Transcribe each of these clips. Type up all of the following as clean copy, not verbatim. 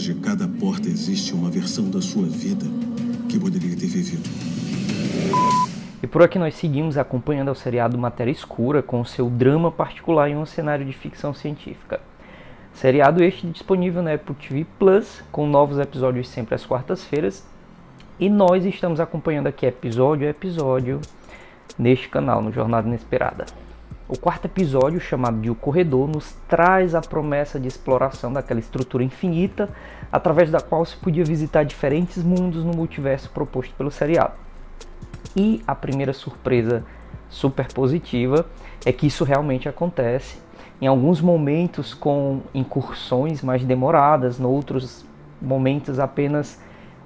de cada porta existe uma versão da sua vida que poderia ter vivido. E por aqui nós seguimos acompanhando o seriado Matéria Escura com seu drama particular em um cenário de ficção científica. Seriado este disponível na Apple TV Plus, com novos episódios sempre às quartas-feiras. E nós estamos acompanhando aqui episódio a episódio neste canal, no Jornada Inesperada. O quarto episódio, chamado de O Corredor, nos traz a promessa de exploração daquela estrutura infinita, através da qual se podia visitar diferentes mundos no multiverso proposto pelo seriado. E a primeira surpresa super positiva é que isso realmente acontece, em alguns momentos com incursões mais demoradas, em outros momentos apenas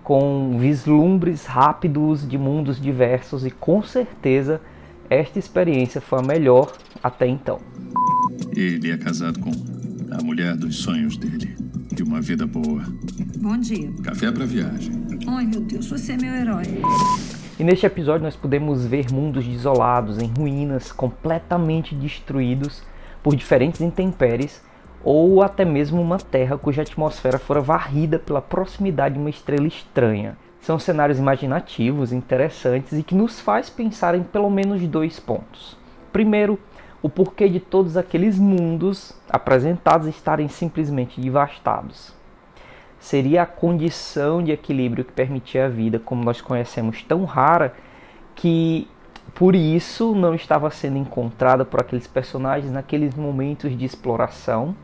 com vislumbres rápidos de mundos diversos, e com certeza esta experiência foi a melhor até então. Ele é casado com a mulher dos sonhos dele. E uma vida boa. Bom dia. Café pra viagem. Ai, meu Deus, você é meu herói. E neste episódio nós podemos ver mundos desolados, em ruínas, completamente destruídos por diferentes intempéries, ou até mesmo uma terra cuja atmosfera fora varrida pela proximidade de uma estrela estranha. São cenários imaginativos, interessantes e que nos faz pensar em pelo menos dois pontos. Primeiro, o porquê de todos aqueles mundos apresentados estarem simplesmente devastados. Seria a condição de equilíbrio que permitia a vida como nós conhecemos tão rara, que por isso não estava sendo encontrada por aqueles personagens naqueles momentos de exploração.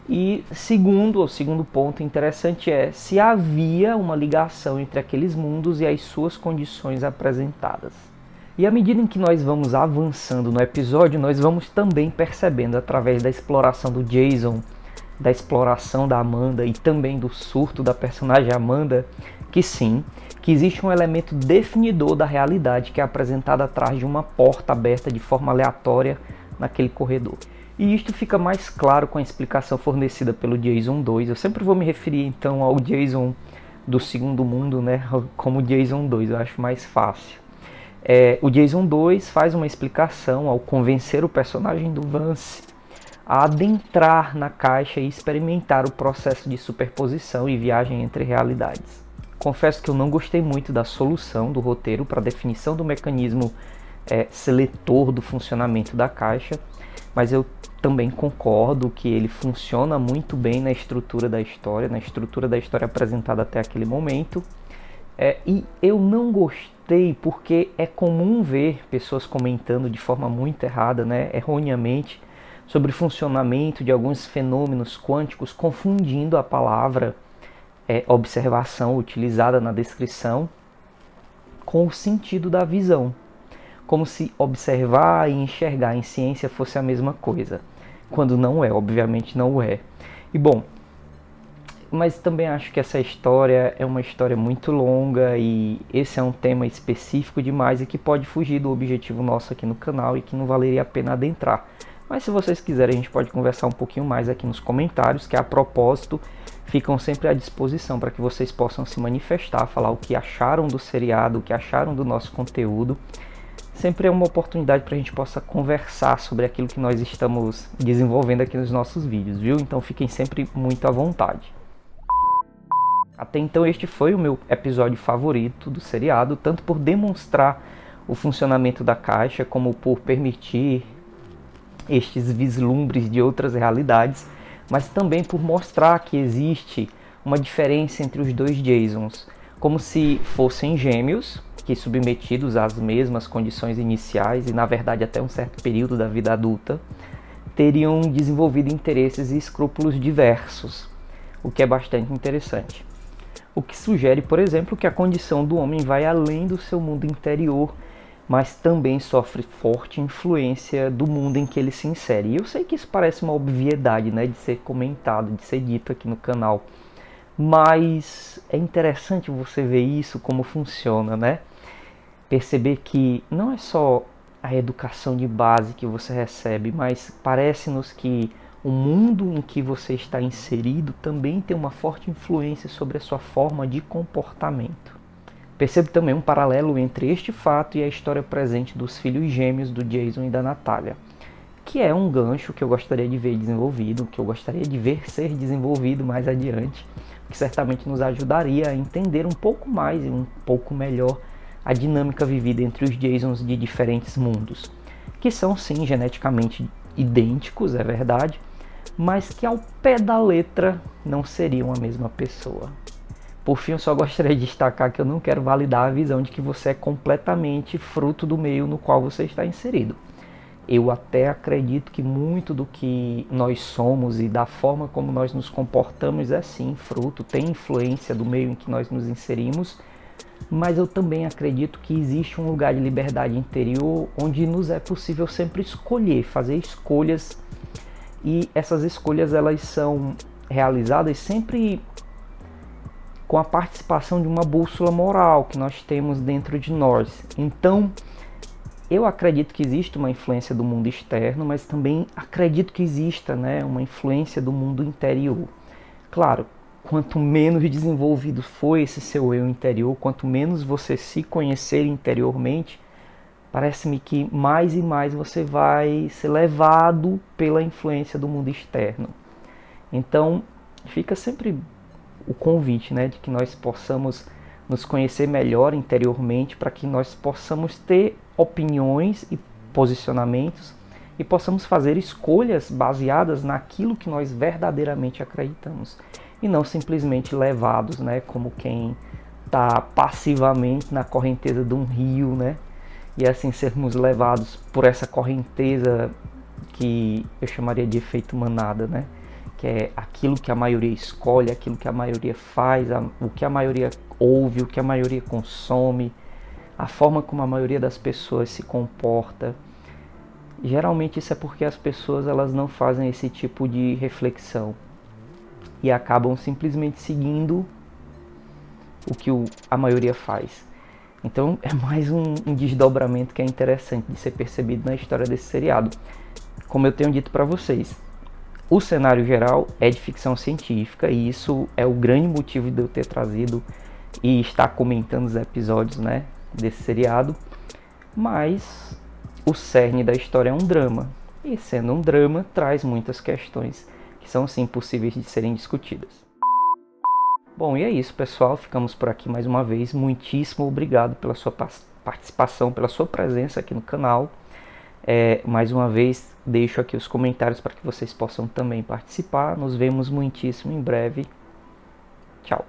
E o segundo ponto interessante é se havia uma ligação entre aqueles mundos e as suas condições apresentadas. E à medida em que nós vamos avançando no episódio, nós vamos também percebendo, através da exploração do Jason, da exploração da Amanda e também do surto da personagem Amanda, que sim, que existe um elemento definidor da realidade que é apresentado atrás de uma porta aberta de forma aleatória naquele corredor. E isto fica mais claro com a explicação fornecida pelo Jason 2. Eu sempre vou me referir então ao Jason do segundo mundo, né, como Jason 2, eu acho mais fácil. O Jason 2 faz uma explicação ao convencer o personagem do Vance a adentrar na caixa e experimentar o processo de superposição e viagem entre realidades. Confesso que eu não gostei muito da solução do roteiro para a definição do mecanismo seletor do funcionamento da caixa, mas eu também concordo que ele funciona muito bem na estrutura da história apresentada até aquele momento. E eu não gostei porque é comum ver pessoas comentando de forma muito errada, erroneamente, sobre o funcionamento de alguns fenômenos quânticos, confundindo a palavra observação utilizada na descrição com o sentido da visão, como se observar e enxergar em ciência fosse a mesma coisa, quando não é, obviamente não é. E bom, mas também acho que essa história é uma história muito longa e esse é um tema específico demais e que pode fugir do objetivo nosso aqui no canal e que não valeria a pena adentrar. Mas se vocês quiserem, a gente pode conversar um pouquinho mais aqui nos comentários, que a propósito ficam sempre à disposição para que vocês possam se manifestar, falar o que acharam do seriado, o que acharam do nosso conteúdo. Sempre é uma oportunidade para a gente possa conversar sobre aquilo que nós estamos desenvolvendo aqui nos nossos vídeos, viu? Então fiquem sempre muito à vontade. Até então este foi o meu episódio favorito do seriado, tanto por demonstrar o funcionamento da caixa, como por permitir estes vislumbres de outras realidades, mas também por mostrar que existe uma diferença entre os dois Jasons, como se fossem gêmeos, que submetidos às mesmas condições iniciais e na verdade até um certo período da vida adulta, teriam desenvolvido interesses e escrúpulos diversos, o que é bastante interessante. O que sugere, por exemplo, que a condição do homem vai além do seu mundo interior, mas também sofre forte influência do mundo em que ele se insere. E eu sei que isso parece uma obviedade, de ser comentado, de ser dito aqui no canal, mas é interessante você ver isso, como funciona, Perceber que não é só a educação de base que você recebe, mas parece-nos que o mundo em que você está inserido também tem uma forte influência sobre a sua forma de comportamento. Percebo também um paralelo entre este fato e a história presente dos filhos gêmeos do Jason e da Natália, que é um gancho que eu gostaria de ver desenvolvido, que eu gostaria de ver ser desenvolvido mais adiante, que certamente nos ajudaria a entender um pouco mais e um pouco melhor a dinâmica vivida entre os Jasons de diferentes mundos, que são sim geneticamente idênticos, é verdade, mas que ao pé da letra não seriam a mesma pessoa. Por fim, eu só gostaria de destacar que eu não quero validar a visão de que você é completamente fruto do meio no qual você está inserido. Eu até acredito que muito do que nós somos e da forma como nós nos comportamos é sim fruto, tem influência do meio em que nós nos inserimos, mas eu também acredito que existe um lugar de liberdade interior onde nos é possível sempre escolher, fazer escolhas, e essas escolhas elas são realizadas sempre com a participação de uma bússola moral que nós temos dentro de nós. Então, eu acredito que existe uma influência do mundo externo, mas também acredito que exista, né, uma influência do mundo interior. Claro, quanto menos desenvolvido for esse seu eu interior, quanto menos você se conhecer interiormente, parece-me que mais e mais você vai ser levado pela influência do mundo externo. Então, fica sempre o convite, né, de que nós possamos nos conhecer melhor interiormente para que nós possamos ter opiniões e posicionamentos e possamos fazer escolhas baseadas naquilo que nós verdadeiramente acreditamos e não simplesmente levados, né, como quem está passivamente na correnteza de um rio, né, e assim sermos levados por essa correnteza que eu chamaria de efeito manada, né, que é aquilo que a maioria escolhe, aquilo que a maioria faz, o que a maioria ouve, o que a maioria consome, a forma como a maioria das pessoas se comporta. Geralmente isso é porque as pessoas elas não fazem esse tipo de reflexão e acabam simplesmente seguindo o que a maioria faz. Então é mais um desdobramento que é interessante de ser percebido na história desse seriado. Como eu tenho dito para vocês, o cenário geral é de ficção científica e isso é o grande motivo de eu ter trazido e estar comentando os episódios, né, desse seriado. Mas o cerne da história é um drama. E sendo um drama, traz muitas questões que são sim possíveis de serem discutidas. Bom, e é isso, pessoal. Ficamos por aqui mais uma vez. Muitíssimo obrigado pela sua participação, pela sua presença aqui no canal. Mais uma vez, deixo aqui os comentários para que vocês possam também participar. Nos vemos muitíssimo em breve. Tchau.